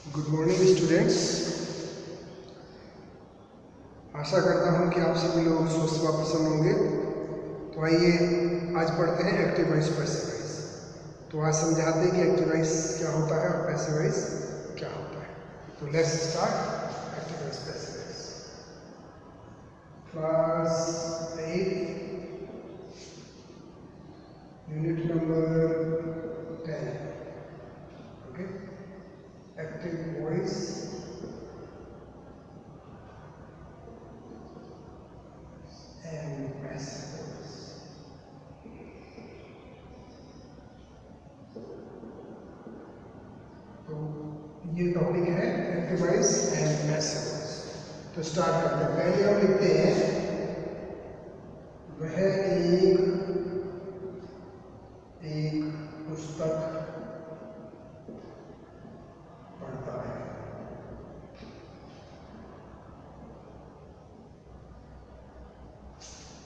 Good morning students. आशा करता हूँ कि आप सभी लोग स्वस्थ व प्रसन्न होंगे। तो आइए आज पढ़ते हैं एक्टिव वॉइस पैसिव वॉइस। तो आज समझाते हैं कि एक्टिव वॉइस क्या होता है और पैसिव वॉइस क्या होता है। तो let's start active voice passive voice. Class 8 unit number 10। Okay, active voice and passive voice. तो ये टॉपिक है active voice and passive voice. तो स्टार्ट करते हैं। पहले हम लिखते हैं वह एक पुस्तक पढ़ता है।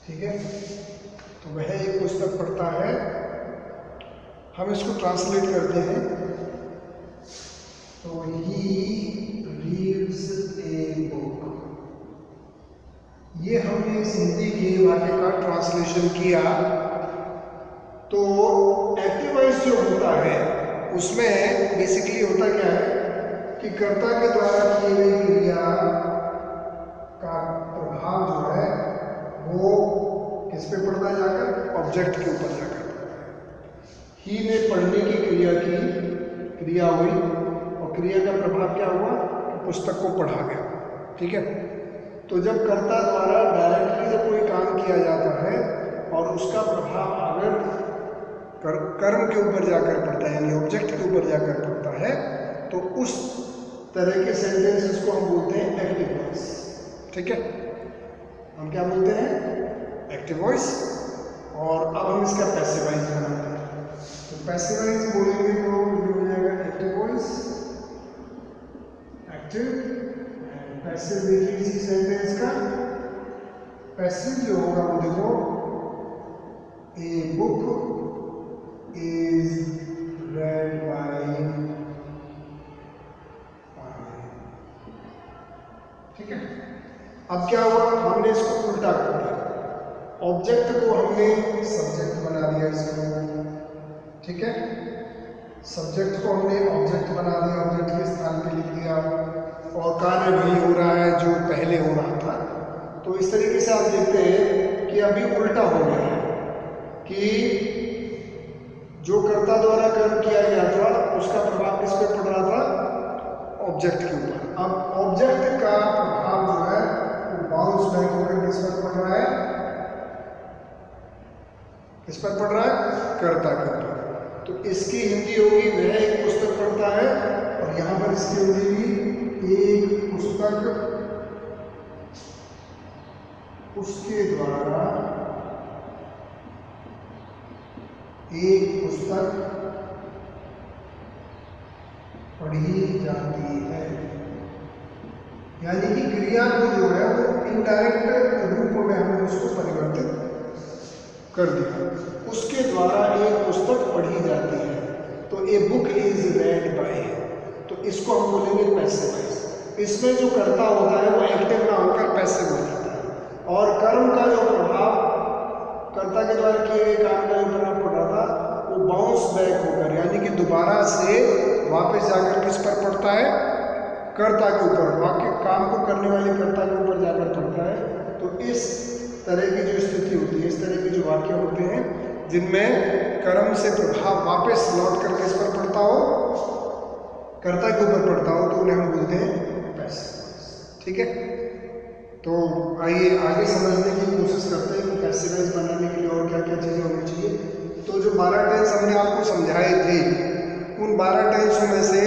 ठीक है, तो वह एक पुस्तक पढ़ता है। हम इसको ट्रांसलेट करते हैं। तो ही रीड्स ए बुक। ये हमने इस हिंदी के वाक्य का ट्रांसलेशन किया। तो एक्टिव वॉइस जो होता है उसमें बेसिकली होता क्या है कि कर्ता के द्वारा की गई क्रिया का प्रभाव जो है वो किस पे पड़ता है जाकर? ऑब्जेक्ट के ऊपर जाकर पड़ता है। ही ने पढ़ने की क्रिया हुई और क्रिया का प्रभाव क्या हुआ कि पुस्तक को पढ़ा गया। ठीक है, तो जब कर्ता द्वारा डायरेक्टली जब कोई काम किया जाता है और उसका प्रभाव अगर कर्म के ऊपर जाकर पड़ता है यानी ऑब्जेक्ट के ऊपर जाकर पड़ता है तो उस तरह के सेंटेंसेस को हम बोलते हैं एक्टिव वॉइस। ठीक है, हम क्या बोलते हैं? Active voice. और अब हम इसका पैसिव वॉइस बनाते हैं। तो पैसिव वॉइस बोलेंगे तो ये हो जाएगा active voice, active and passive. देखिए इसी सेंटेंस का पैसिव जो होगा वो देखो, a book is read by. ठीक है, अब क्या हुआ? हमने इसको उल्टा कर दिया। ऑब्जेक्ट को हमने सब्जेक्ट बना दिया इसको। ठीक है, सब्जेक्ट को हमने ऑब्जेक्ट बना दिया, ऑब्जेक्ट के स्थान पे लिख दिया और कार्य वही हो रहा है जो पहले हो रहा था। तो इस तरीके से आप देखते हैं कि अभी उल्टा हो गया है कि जो कर्ता द्वारा कर्म किया गया था उसका प्रभाव किस पे पड़ रहा था? ऑब्जेक्ट के ऊपर। अब ऑब्जेक्ट का प्रभाव जो है वो बाउंस बैक होकर किस पर पड़ रहा है? किस पर पड़ रहा है? कर्ता के ऊपर। तो इसकी हिंदी होगी वह एक पुस्तक पढ़ता है और यहां पर इसकी होगी एक पुस्तक उसके द्वारा एक पुस्तक पढ़ी जाती है। यानी कि क्रिया को जो है वो इनडायरेक्ट रूप में हमने उसको परिवर्तित कर दिया। उसके द्वारा एक पुस्तक पढ़ी जाती है। तो a book is read by. तो इसको हम बोलेंगे पैसिव वॉइस। इसमें जो कर्ता होता है वो एक्टिव ना होकर पैसिव हो जाता है और कर्म का जो प्रभाव कर्ता के द्वारा किए गए काम का जो प्रभाव पड़ रहा था वो बाउंस बैक होकर यानी कि दोबारा से वापस जाकर किस पर पड़ता है? कर्ता के ऊपर। वाक्य काम को करने वाले कर्ता के ऊपर जाकर पड़ता है। तो इस तरह की जो स्थिति होती है, इस तरह के जो वाक्य होते हैं जिनमें कर्म से प्रभाव वापस लौट कर किस पर पड़ता हो? कर्ता के ऊपर पड़ता हो, तो उन्हें हम बोलते हैं पैसिव वॉइस। ठीक है, तो आइए आगे समझने की कोशिश करते हैं कि पैसिव वॉइस बनाने के लिए और क्या क्या चीज़ें होनी चाहिए। तो जो 12 टेंस हमने आपको समझाए थे उन 12 टेंसों में से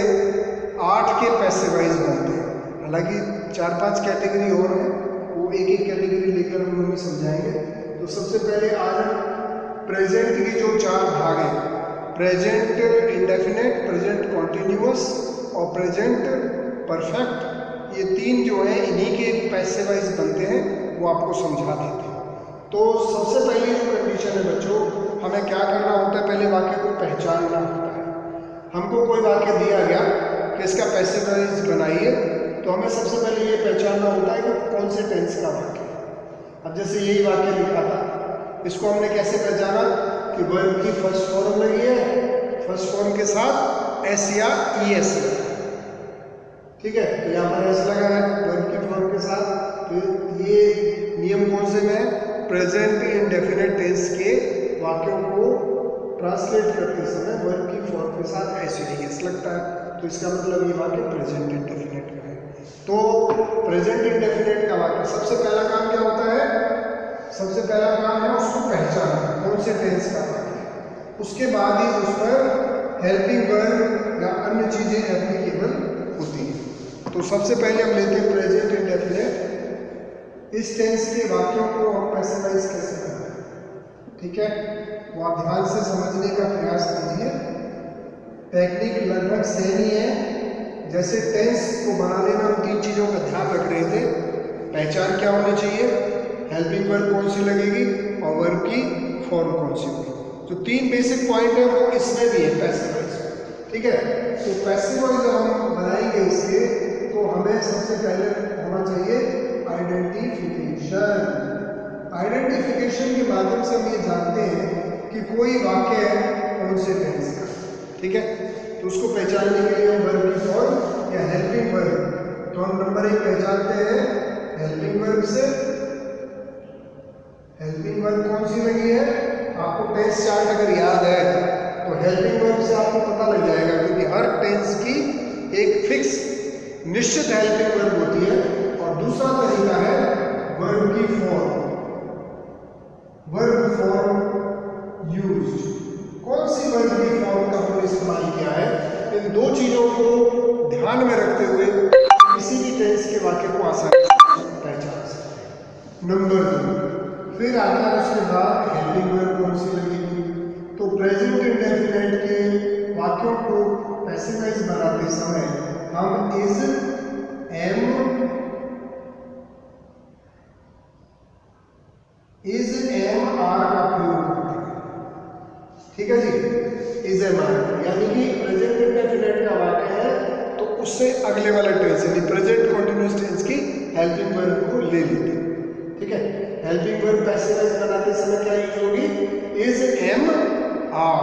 8 के पैसिव वॉइस बनते हैं। हालांकि 4-5 कैटेगरी और हैं, वो एक एक कैटेगरी लेकर हम लोग समझाएंगे। तो सबसे पहले आज हम प्रेजेंट के जो 4 भाग हैं, प्रेजेंट इंडेफिनिट, प्रेजेंट कॉन्टिन्यूअस और प्रेजेंट परफेक्ट, ये 3 जो हैं इन्हीं के पैसिव वॉइस बनते हैं, वो आपको समझा देते हैं। तो सबसे पहली जो कंडीशन है बच्चों, हमें क्या करना होता है? पहले वाक्य को पहचानना होता है। हमको कोई वाक्य दिया गया कि इसका पैसिव वॉइस बनाइए तो हमें सबसे पहले ये पहचानना होता है कि कौन से टेंस का वाक्य है। अब जैसे यही वाक्य लिखा था, इसको हमने कैसे पहचाना कि वर्ब की फर्स्ट फॉर्म लगी है, फर्स्ट फॉर्म के साथ एस या ई एस लगा है, ठीक है। तो यहाँ पर एस लगा है वर्ब की फॉर्म के साथ। तो ये नियम कौन से में है? प्रेजेंट इंडेफिनिट टेंस के वाक्यों को ट्रांसलेट करते समय वर्ब की फॉर्म के साथ एस या ई एस लगता है, तो इसका मतलब ये वाक्य प्रेजेंट इंडेफिनिट का है। तो प्रेजेंट इंडेफिनिट का वाक्य सबसे पहला काम क्या होता है? सबसे पहला काम है उसको पहचानना कौन से टेंस का वाक्य है, उसके बाद ही उस पर हेल्पिंग वर्ब या अन्य चीजें एप्लीकेबल होती हैं। तो सबसे पहले हम लेते हैं प्रेजेंट इंडेफिनिट। इस टेंस के वाक्यों को हम पैसिवाइज कैसे करते हैं, ठीक है, वो आप ध्यान से समझने का प्रयास कीजिए। टेक्निक लगभग सेम ही है। जैसे टेंस को बनाने में हम 3 चीज़ों का ध्यान रख रहे थे। पहचान क्या होनी चाहिए, हेल्पिंग वर्ब कौन सी लगेगी और वर्ब की फॉर्म कौन सी होगी। जो 3 बेसिक पॉइंट है वो इसमें भी है पैसिव वॉइस, ठीक है। तो पैसिव वॉइस जब हम बनाएंगे इसके तो हमें सबसे पहले होना चाहिए आइडेंटिफिकेशन। आइडेंटिफिकेशन के माध्यम से हम ये जानते हैं कि कोई वाक्य है कौन से टेंस का, ठीक है। तो उसको पहचानने के लिए हम वर्ब की फॉर्म या हेल्पिंग वर्ब, तो हम नंबर 1 पहचानते हैं हेल्पिंग वर्ब से। हेल्पिंग वर्ब कौन सी लगी है? आपको टेंस चार्ट अगर याद है तो हेल्पिंग वर्ब से आपको पता लग जाएगा, क्योंकि हर टेंस की एक फिक्स निश्चित हेल्पिंग वर्ब होती है। और दूसरा तरीका है वर्ब की फॉर्म, वर्ब फॉर्म यूज्ड। कौन सी वर्ब की फॉर्म का हमने इस्तेमाल किया है, इन 2 चीजों को ध्यान में रखते हुए किसी भी टेंस के वाक्य को आसानी से पहचान सकते हैं। नंबर 2, फिर आता है उसके बाद हेल्पिंग वर्ब कौन सी लगेगी। तो प्रेजेंट इंडेफिनिट के वाक्यों को पैसिवाइज बनाते समय हम इज, एम आर का प्रयोग करते हैं, ठीक है जी। इज एम आर यानी कि प्रेजेंट इंडेफिनिट का वाक्य है तो उससे अगले वाला टेंस यानी प्रेजेंट कंटीन्यूअस टेंस की हेल्पिंग वर्ब को ले लेते हैं, ठीक है। हेल्पिंग वर्ब पैसिवाइज बनाते समय क्या यूज होगी, इज, एम, आर।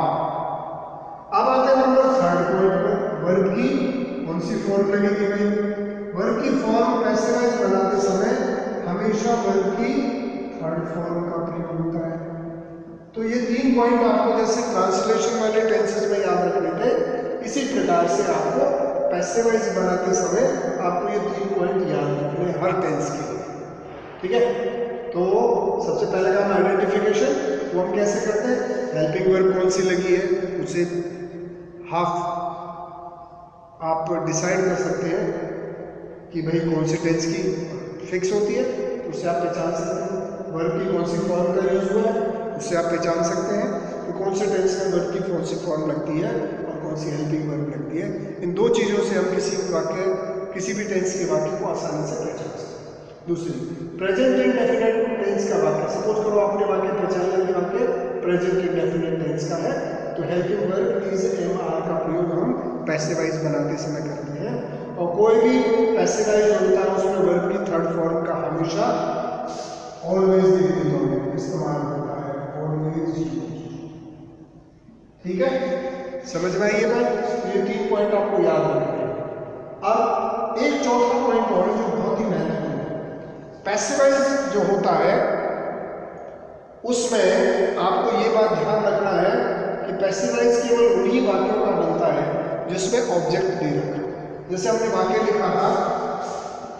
अब आते हैं नंबर 3 पॉइंट पर, वर्ब की कौन सी फॉर्म लगेगी भाई। वर्ब की फॉर्म पैसिवाइज बनाते समय हमेशा वर्ब की 3rd फॉर्म का प्रयोग होता है। तो ये 3 पॉइंट आपको जैसे ट्रांसलेशन वाले टेंसेस में याद रखने थे, इसी प्रकार से आपको पैसिवाइज बनाते समय आपको ये 3 पॉइंट याद रखने हर टेंस के लिए, ठीक है। तो सबसे पहले काम आइडेंटिफिकेशन, वो हम कैसे करते हैं, हेल्पिंग वर्ब कौन सी लगी है उसे हाफ आप डिसाइड कर सकते हैं कि भाई कौन सी टेंस की फिक्स होती है, तो उससे आप पहचान सकते हैं। वर्ब की कौन सी फॉर्म का यूज हुआ है उससे आप पहचान सकते हैं कि कौन से टेंस में वर्ब की कौन सी फॉर्म लगती है और कौन सी हेल्पिंग वर्ब लगती है। इन 2 चीज़ों से हम किसी भी टेंस के वाक्य को आसानी से पहचान सकते हैं। दूसरी, प्रेजेंट इंडेफिनिट टेंस का वाक्य, सपोज करो आपने वाक्य पहचान लिया कि वाक्य प्रेजेंट इंडेफिनिट टेंस का है, तो helping verb is, am, are का प्रयोग हम पैसिवाइज बनाते समय करते हैं। और कोई भी पैसिवाइज होता है उसमें वर्ब की 3rd फॉर्म का हमेशा ऑलवेज इस्तेमाल होता है, ऑलवेज, ठीक है। समझ में आई बात। ये 3 पॉइंट आपको याद रखना है। अब एक चौथा पॉइंट और जो बहुत ही महत्वपूर्ण है, पैसिवाइज जो होता है उसमें आपको ये बात ध्यान रखना है कि पैसिवाइज केवल उन्हीं वाक्यों का बनता है जिसमें ऑब्जेक्ट दे रखा है। जैसे हमने वाक्य लिखा था,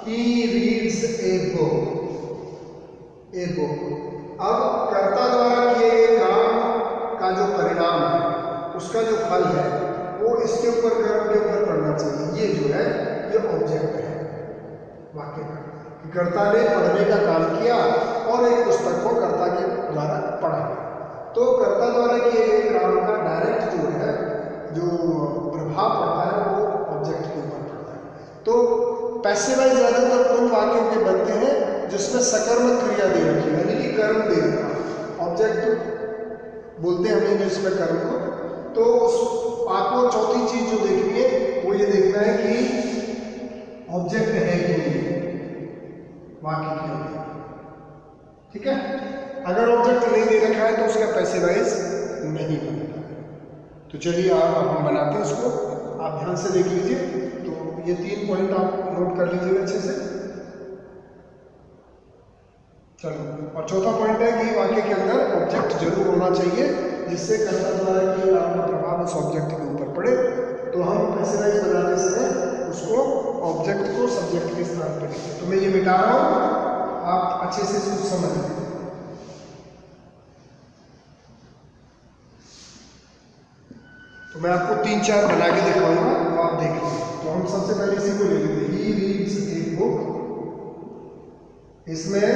he reads a book, a book. अब कर्ता द्वारा किए गए काम का जो परिणाम है, उसका जो फल है, वो इसके ऊपर, कर्म के ऊपर पड़ना चाहिए। ये जो है ये ऑब्जेक्ट है वाक्य का, कि कर्ता ने पढ़ने का काम किया और एक पुस्तक को कर्ता के द्वारा पढ़ा। तो कर्ता द्वारा किए गए काम का डायरेक्ट जो है जो प्रभाव पड़ता है वो ऑब्जेक्ट के ऊपर पड़ता है। तो पैसिवाइज ज़्यादातर उन वाक्यों के बनते हैं जिसमें सकर्मक क्रिया दे रखी है, यानी कि कर्म दे रखा, ऑब्जेक्ट बोलते हैं हमें जिसमें कर्म को। तो उस आपको चौथी चीज जो देखनी है वो ये देखना है कि है तो उसका पैसिवाइज नहीं बनता है। तो चलिए हम बनाते हैं इसको, आप ध्यान से देख लीजिए। तो ये 3 पॉइंट आप नोट कर लीजिएगा अच्छे से। चलो, और चौथा पॉइंट है कि वाक्य के अंदर ऑब्जेक्ट जरूर होना चाहिए जिससे कर्ता द्वारा किए आपका प्रभाव उस ऑब्जेक्ट के ऊपर पड़े। तो हम पैसिवाइज बनाते समय उसको ऑब्जेक्ट को सब्जेक्ट के स्थान पर लिखते हैं। तो मैं ये मिटा रहा हूं, आप अच्छे से इसको समझ लें। तो मैं आपको 3-4 बना के दिखाऊंगा, तो आप देख लीजिए। तो हम सबसे पहले इसी को ले लेते हैं, ही रीड्स ए बुक। इसमें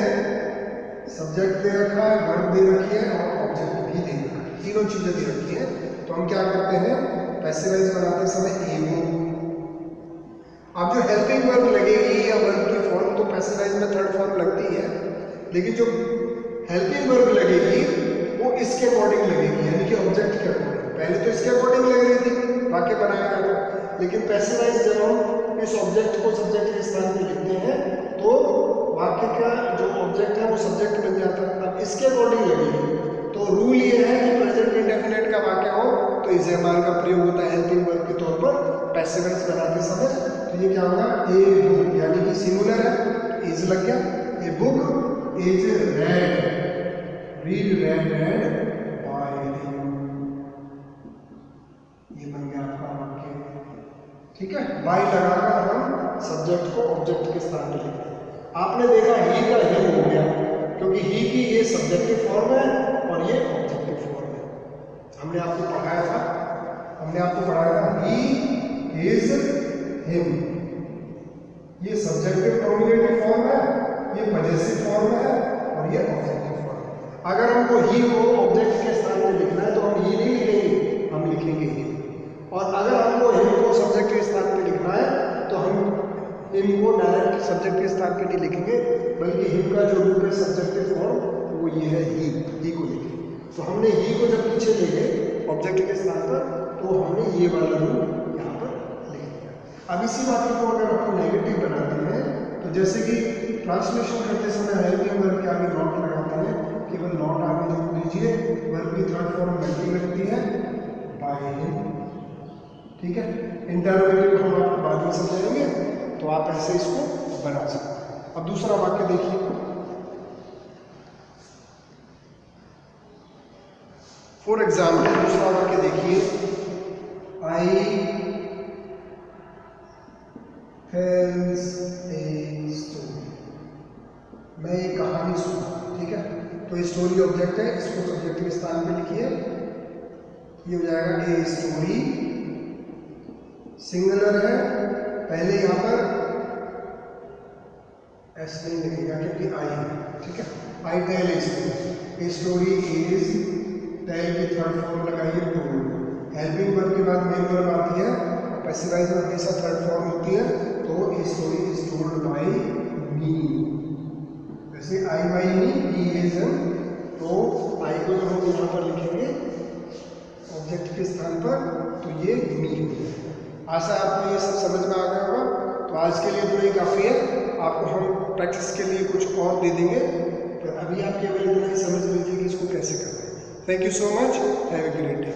सब्जेक्ट दे रखा है, वर्ब दे रखी है और ऑब्जेक्ट भी दे रखा है, तीनों चीजें दे रखी है। तो हम क्या करते हैं, पैसिवाइज बनाते समय ए बुक। अब जो हेल्पिंग वर्ब लगेगी या वर्ब की फॉर्म तो पैसिवाइज में थर्ड फॉर्म लगती है, लेकिन जो हेल्पिंग वर्ब लगेगी वो इसके अकॉर्डिंग लगेगी, यानी कि ऑब्जेक्ट के अकॉर्डिंग। पहले तो इसके अकॉर्डिंग लग रही थी, वाक्य बनाया गया था, लेकिन पैसिवाइज जब हम इस ऑब्जेक्ट को सब्जेक्ट के स्थान पे लिखते हैं तो वाक्य का जो ऑब्जेक्ट है वो सब्जेक्ट बन जाता है। अब इसके अकॉर्डिंग लगेगी। तो रूल ये है कि प्रेजेंट इंडेफिनिट का वाक्य हो तो इज एम का प्रयोग होता है हेल्पिंग वर्ब के तौर पर पैसिवाइज बनाते समय। तो ये क्या होगा, ए बुक, यानी कि सिंगुलर है, इज लग गया। ए book is red, read red red by him, ये बन गया आपका वाक्य। ठीक है, बाय लगाकर हम सब्जेक्ट को ऑब्जेक्ट के स्थान पर लिखते हैं। आपने देखा ही का हिम हो गया, क्योंकि ही की ये सब्जेक्टिव फॉर्म है और ये ऑब्जेक्टिव फॉर्म है। हमने आपको पढ़ाया था ही इज हिम, ये सब्जेक्टिव नॉमिनेटिव फॉर्म है, ये पजेसिव फॉर्म है और ये ऑब्जेक्टिव फॉर्म है। अगर हमको ही को ऑब्जेक्ट के स्थान पे लिखना है तो हम ही नहीं लिखेंगे, हम लिखेंगे ही। और अगर हमको हिम को सब्जेक्ट के स्थान पे लिखना है तो हम हिम को डायरेक्ट सब्जेक्ट के स्थान पे नहीं लिखेंगे, बल्कि हिम का जो रूप है सब्जेक्टिव फॉर्म वो ये है ही को लिखेंगे। तो हमने ही को जब पीछे ले गए ऑब्जेक्ट के स्थान पर तो हमने ये वाला रूप यहाँ पर लिख दिया। अब इसी वाक्य को अगर हम नेगेटिव बनाते हैं तो जैसे कि ट्रांसलेशन करते समय हेल्पिंग वर्ब के आगे नॉट लगाते हैं, केवल नॉट आगे लिख दीजिए। वर्ब की थर्ड फॉर्म नेगेटिव लगती है, बाय हिम। ठीक है, इंटरोगेटिव हम आपको बाद में समझाएंगे, तो आप ऐसे इसको बना सकते हैं। अब दूसरा वाक्य देखिए, फॉर एग्जाम्पल दूसरा वाक्य देखिए, आई टेल्स ए स्टोरी, मैं एक कहानी सुना। ठीक है, तो स्टोरी ऑब्जेक्ट है, इसको सब्जेक्ट के स्थान पे लिखिए। ये हो जाएगा ए स्टोरी, सिंगुलर है, पहले यहाँ पर एस नहीं लगेगा क्योंकि आई है। ठीक है, I tell a story is, tell की थर्ड फॉर्म लगाइए टोल्ड। हेल्पिंग वर्ब के बाद मेन वर्ब आती है, पैसिवाइज में हमेशा थर्ड फॉर्म होती है, तो a story is told by me. जैसे I bye me, he is, तो आई को जब हम यहाँ पर लिखेंगे ऑब्जेक्ट के स्थान पर तो ये मी हो जाएगा। आशा आपको ये सब समझ में आ गया होगा। तो आज के लिए तो ये काफ़ी है, आपको हम प्रैक्टिस के लिए कुछ और दे देंगे, तो अभी आप केवल इतना ही समझ लीजिए कि इसको कैसे करना है। Thank you so much, have a great day.